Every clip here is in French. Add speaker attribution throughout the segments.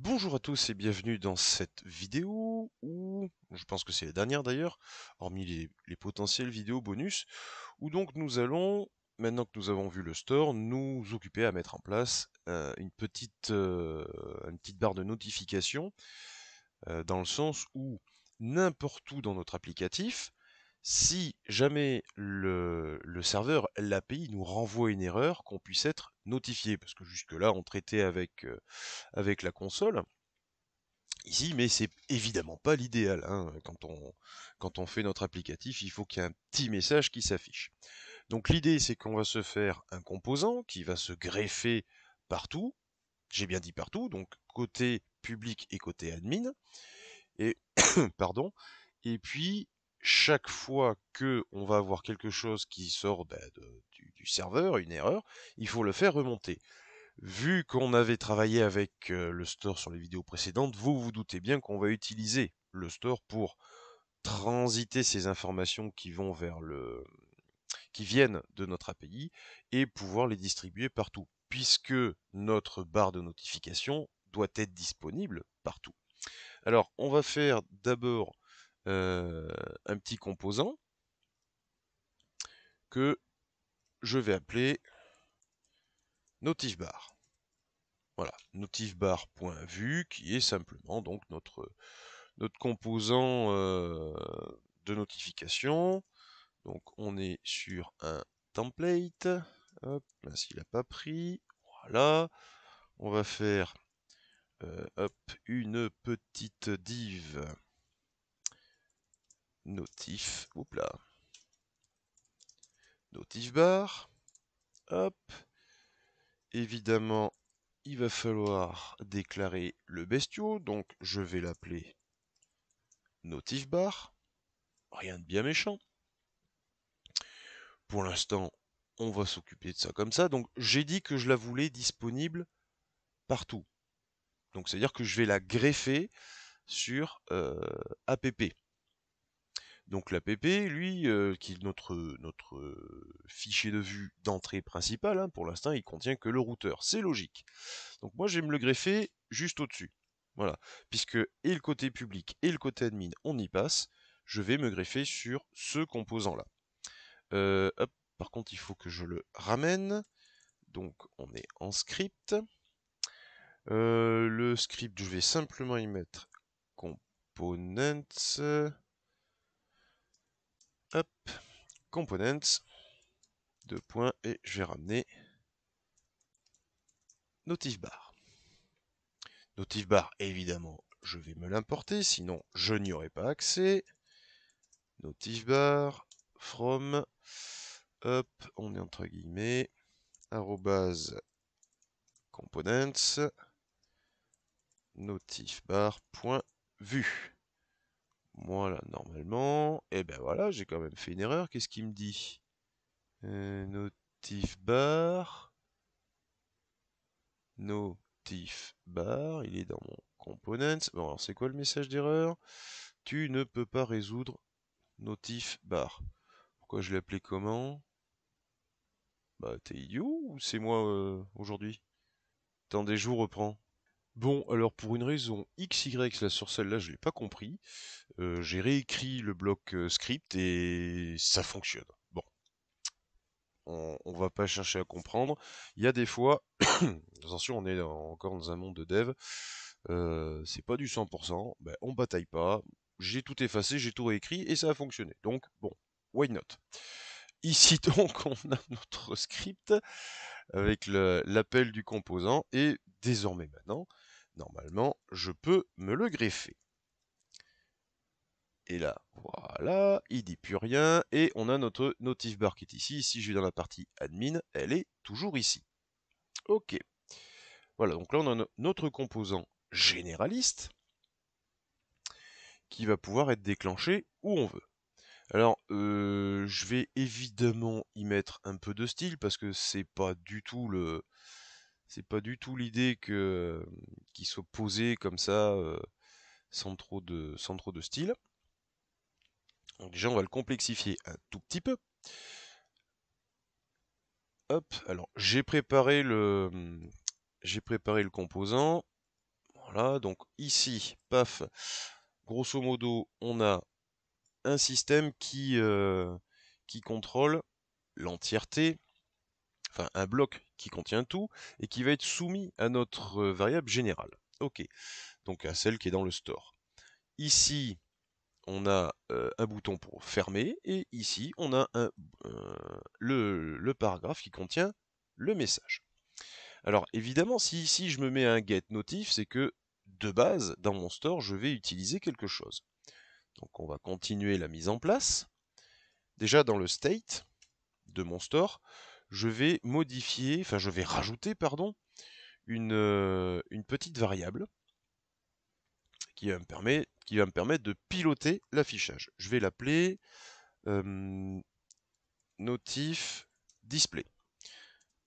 Speaker 1: Bonjour à tous et bienvenue dans cette vidéo où, je pense que c'est la dernière d'ailleurs, hormis les potentielles vidéos bonus, où donc nous allons, maintenant que nous avons vu le store, nous occuper à mettre en place une petite barre de notification, dans le sens où n'importe où dans notre applicatif, si jamais le serveur, l'API nous renvoie une erreur, qu'on puisse être notifié, parce que jusque-là on traitait avec la console ici, mais c'est évidemment pas l'idéal, hein. Quand on fait notre applicatif, il faut qu'il y ait un petit message qui s'affiche. Donc l'idée, c'est qu'on va se faire un composant qui va se greffer partout, j'ai bien dit partout, donc côté public et côté admin, et pardon, et puis chaque fois que on va avoir quelque chose qui sort du serveur, une erreur, il faut le faire remonter. Vu qu'on avait travaillé avec le store sur les vidéos précédentes, vous vous doutez bien qu'on va utiliser le store pour transiter ces informations qui viennent de notre API et pouvoir les distribuer partout, puisque notre barre de notification doit être disponible partout. Alors, on va faire d'abord un petit composant que je vais appeler notifbar. Voilà, notifbar.vue qui est simplement donc notre composant de notification. Donc on est sur un template. Hop, là s'il n'a pas pris. Voilà. On va faire hop, une petite div notif. Oups là. Notifbar. Hop. Évidemment, il va falloir déclarer le bestiau. Donc je vais l'appeler notifbar. Rien de bien méchant. Pour l'instant, on va s'occuper de ça comme ça. Donc j'ai dit que je la voulais disponible partout. Donc c'est-à-dire que je vais la greffer sur app. Donc l'app, lui, qui est notre fichier de vue d'entrée principale, hein, pour l'instant, il contient que le routeur. C'est logique. Donc moi, je vais me le greffer juste au-dessus. Voilà. Puisque et le côté public et le côté admin, on y passe, je vais me greffer sur ce composant-là. Hop, par contre, il faut que je le ramène. Donc, on est en script. Le script, je vais simplement y mettre components. Hop, components. Deux points, et je vais ramener notifbar. Notifbar, évidemment, je vais me l'importer, sinon je n'y aurai pas accès. Notifbar, from, hop, on est entre guillemets, arrobase components, notifbar.vue. Voilà, normalement, et ben voilà, j'ai quand même fait une erreur. Qu'est-ce qu'il me dit? Notifbar, il est dans mon components. Bon, alors c'est quoi le message d'erreur? Tu ne peux pas résoudre notifbar. Pourquoi je l'ai appelé comment? Bah, t'es idiot ou c'est moi aujourd'hui? Attendez, je vous reprends. Bon, alors pour une raison XY, là sur celle-là, je l'ai pas compris. J'ai réécrit le bloc script et ça fonctionne. Bon, on va pas chercher à comprendre. Il y a des fois, attention, on est encore dans un monde de dev, c'est pas du 100%, ben, on bataille pas. J'ai tout effacé, j'ai tout réécrit et ça a fonctionné. Donc bon, why not? Ici donc on a notre script avec l'appel du composant et désormais maintenant, normalement, je peux me le greffer. Et là, voilà, il dit plus rien, et on a notre notifbar qui est ici. Si je vais dans la partie admin, elle est toujours ici. Ok. Voilà, donc là on a notre composant généraliste qui va pouvoir être déclenché où on veut. Alors, je vais évidemment y mettre un peu de style parce que c'est pas du tout l'idée qu'il soit posé comme ça sans trop de style. Donc déjà, on va le complexifier un tout petit peu. Hop, alors j'ai préparé le composant. Voilà, donc ici, paf, grosso modo, on a un système qui contrôle l'entièreté, enfin un bloc qui contient tout, et qui va être soumis à notre variable générale. Ok, donc à celle qui est dans le store. Ici, on a un bouton pour fermer, et ici, on a le paragraphe qui contient le message. Alors évidemment, si ici je me mets un get notif, c'est que de base, dans mon store, je vais utiliser quelque chose. Donc on va continuer la mise en place. Déjà dans le state de mon store, je vais modifier, enfin je vais rajouter, pardon, une petite variable qui va me permettre de piloter l'affichage. Je vais l'appeler notif display.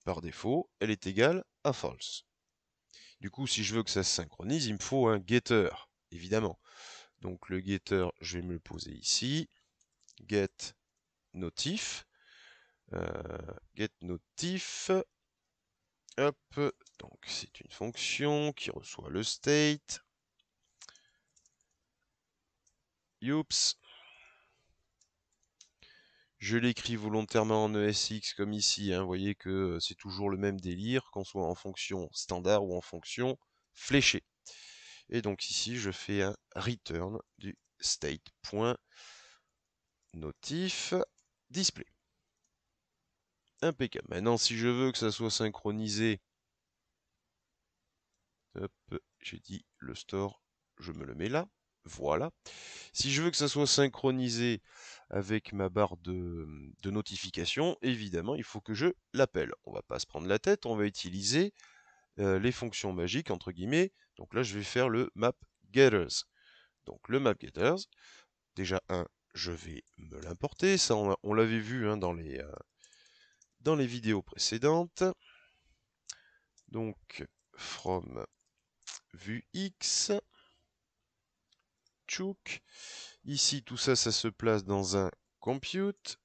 Speaker 1: Par défaut, elle est égale à false. Du coup, si je veux que ça se synchronise, il me faut un getter, évidemment. Donc le getter, je vais me le poser ici. Get notif. Get notif. Hop. Donc c'est une fonction qui reçoit le state. Youps. Je l'écris volontairement en ESX comme ici. Vous voyez que c'est toujours le même délire, qu'on soit en fonction standard ou en fonction fléchée. Et donc ici, je fais un return du state.notif display. Impeccable. Maintenant, si je veux que ça soit synchronisé, hop, j'ai dit le store, je me le mets là. Voilà. Si je veux que ça soit synchronisé avec ma barre de notification, évidemment, il faut que je l'appelle. On va pas se prendre la tête, on va utiliser les fonctions magiques, entre guillemets. Donc là, je vais faire le map getters. Donc le map getters, déjà je vais me l'importer. Ça, on l'avait vu hein, dans les vidéos précédentes. Donc, from vue X, chook. Ici, tout ça, ça se place dans un compute.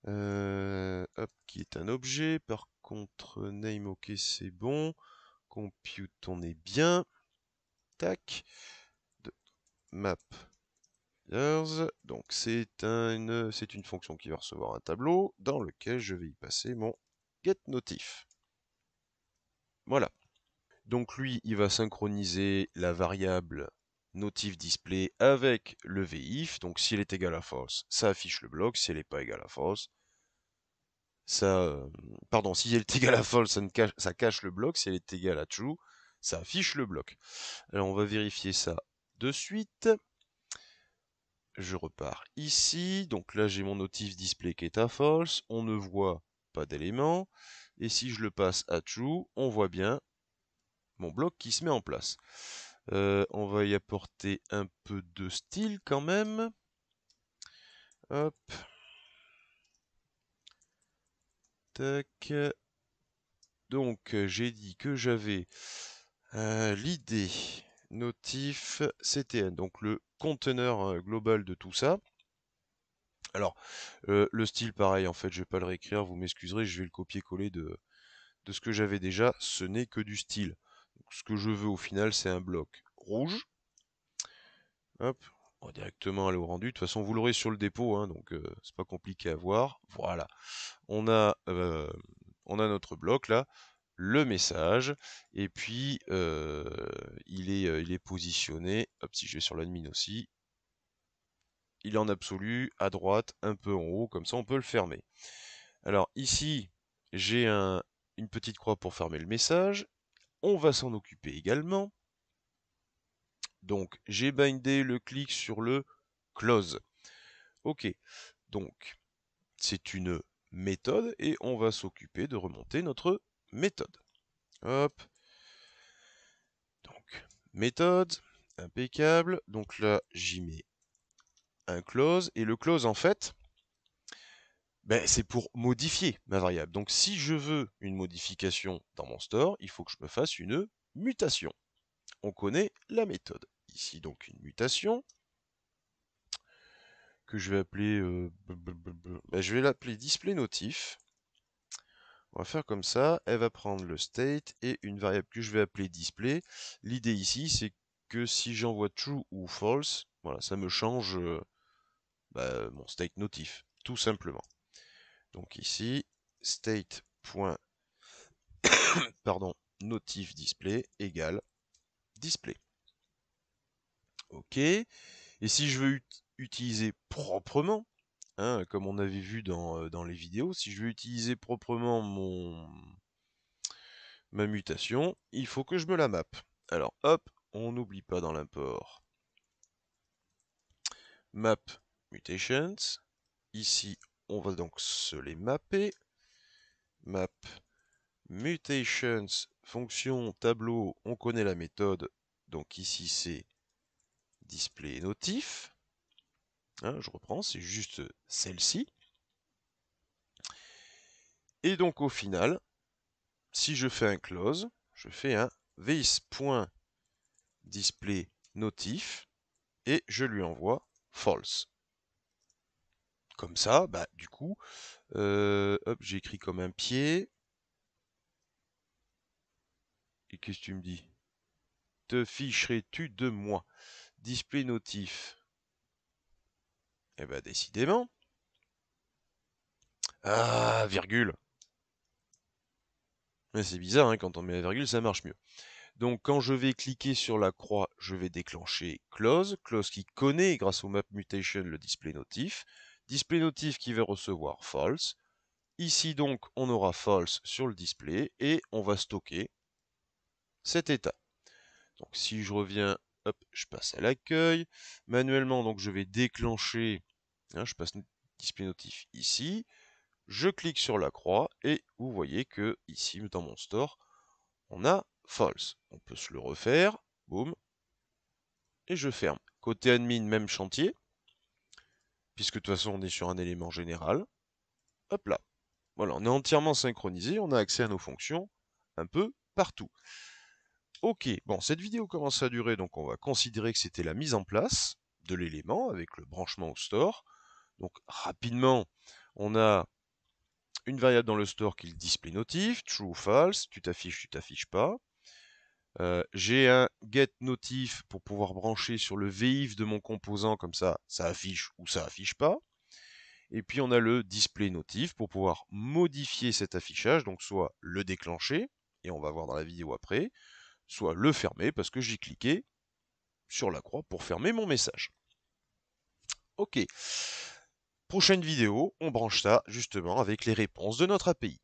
Speaker 1: Hop, qui est un objet. Par contre, name, ok, c'est bon. Compute, on est bien. Tac. Map. Donc, c'est une fonction qui va recevoir un tableau dans lequel je vais y passer mon getNotif. Voilà. Donc, lui, il va synchroniser la variable notifDisplay avec le VIF. Donc, si elle est égale à false, ça affiche le bloc. Si elle n'est pas égale à false, pardon, si elle est égale à false, ça cache le bloc. Si elle est égale à true, ça affiche le bloc. Alors on va vérifier ça de suite. Je repars ici. Donc là j'ai mon notif display qui est à false. On ne voit pas d'éléments. Et si je le passe à true, on voit bien mon bloc qui se met en place. On va y apporter un peu de style quand même. Hop. Tac. Donc j'ai dit que j'avais l'idée notif CTN, donc le conteneur global de tout ça. Alors, le style pareil, en fait, je vais pas le réécrire, vous m'excuserez, je vais le copier-coller de ce que j'avais déjà, ce n'est que du style. Donc, ce que je veux au final, c'est un bloc rouge. Hop, on va directement aller au rendu. De toute façon, vous l'aurez sur le dépôt, hein, donc c'est pas compliqué à voir. Voilà, on a notre bloc là, le message, et puis il est positionné, hop, si je vais sur l'admin aussi, il est en absolu, à droite, un peu en haut, comme ça on peut le fermer. Alors ici, j'ai une petite croix pour fermer le message, on va s'en occuper également. Donc j'ai bindé le clic sur le close. Ok, donc c'est une méthode et on va s'occuper de remonter notre méthode. Hop. Donc, méthode, impeccable. Donc là, j'y mets un close. Et le close, en fait, ben, c'est pour modifier ma variable. Donc, si je veux une modification dans mon store, il faut que je me fasse une mutation. On connaît la méthode. Ici, donc, une mutation que je vais appeler... ben, je vais l'appeler display notif. On va faire comme ça, elle va prendre le state et une variable que je vais appeler display. L'idée ici, c'est que si j'envoie true ou false, voilà, ça me change mon state notif, tout simplement. Donc ici, state. Pardon, notif display égale display. OK. Et si je veux utiliser proprement, hein, comme on avait vu dans les vidéos, si je veux utiliser proprement ma mutation, il faut que je me la map. Alors hop, on n'oublie pas dans l'import map mutations. Ici, on va donc se les mapper. Map mutations, fonction tableau, on connaît la méthode. Donc ici, c'est display notif. Hein, je reprends, c'est juste celle-ci. Et donc au final, si je fais un close, je fais un this.display notif et je lui envoie false. Comme ça, du coup, hop, j'ai écrit comme un pied. Et qu'est-ce que tu me dis? Te ficherais-tu de moi? Display notif. Eh ben, décidément. Ah, virgule. Mais c'est bizarre, hein, quand on met la virgule, ça marche mieux. Donc, quand je vais cliquer sur la croix, je vais déclencher close. Close qui connaît, grâce au map mutation, le display notif. Display notif qui va recevoir false. Ici, donc, on aura false sur le display et on va stocker cet état. Donc, si je reviens, hop, je passe à l'accueil. Manuellement, donc, je vais déclencher, hein, je passe display notif ici. Je clique sur la croix et vous voyez que ici, dans mon store, on a false. On peut se le refaire, boum, et je ferme. Côté admin, même chantier, puisque de toute façon, on est sur un élément général. Hop là. Voilà, on est entièrement synchronisé, on a accès à nos fonctions un peu partout. Ok, bon, cette vidéo commence à durer, donc on va considérer que c'était la mise en place de l'élément avec le branchement au store. Donc rapidement, on a une variable dans le store qui est le display notif, true ou false, tu t'affiches pas. J'ai un get notif pour pouvoir brancher sur le VIF de mon composant, comme ça affiche ou ça affiche pas. Et puis on a le display notif pour pouvoir modifier cet affichage, donc soit le déclencher, et on va voir dans la vidéo après, soit le fermer parce que j'ai cliqué sur la croix pour fermer mon message. Ok. Prochaine vidéo, on branche ça justement avec les réponses de notre API.